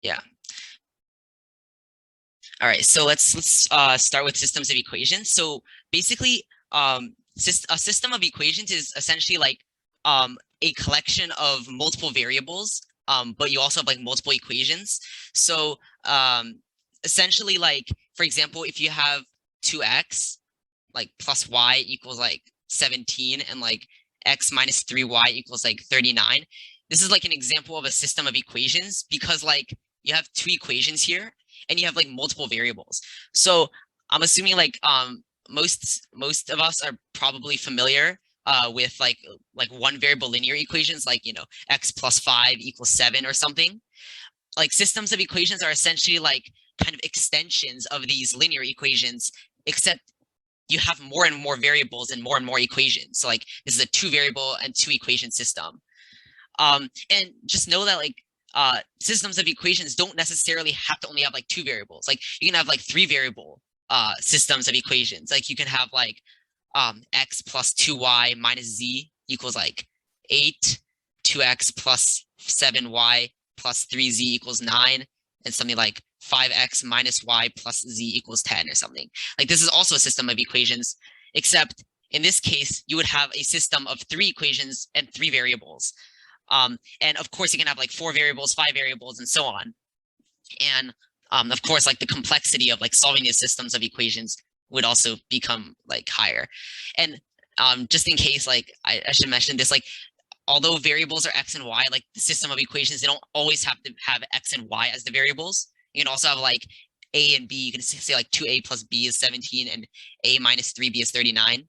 Yeah. All right. So let's start with systems of equations. So basically, a system of equations is essentially like a collection of multiple variables, but you also have like multiple equations. So essentially, like for example, if you have 2x like plus y equals like 17 and like x minus 3y equals like 39. This is like an example of a system of equations because like you have two equations here and you have like multiple variables. So I'm assuming like most of us are probably familiar with like one variable linear equations like x plus 5 equals 7 or something. Like systems of equations are essentially like kind of extensions of these linear equations, except you have more and more variables and more equations. So like this is a two variable and two equation system. And just know that like systems of equations don't necessarily have to only have like two variables. Like you can have like three variable systems of equations. Like you can have like x plus 2y minus z equals like 8, 2x plus 7y plus 3z equals 9, and something like 5x minus y plus z equals 10 or something. Like this is also a system of equations, except in this case, you would have a system of three equations and three variables. And of course, you can have like four variables, five variables, and so on. And of course, like the complexity of like solving these systems of equations would also become like higher. And just in case, like I should mention this, like although variables are x and y, like the system of equations, they don't always have to have x and y as the variables. You can also have like a and b. You can say like 2a plus b is 17 and a minus 3b is 39.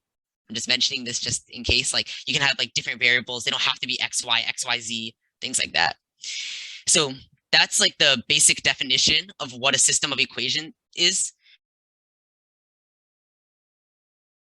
I'm just mentioning this just in case. Like you can have like different variables. They don't have to be x, y, x, y, z, things like that. So that's like the basic definition of what a system of equation is.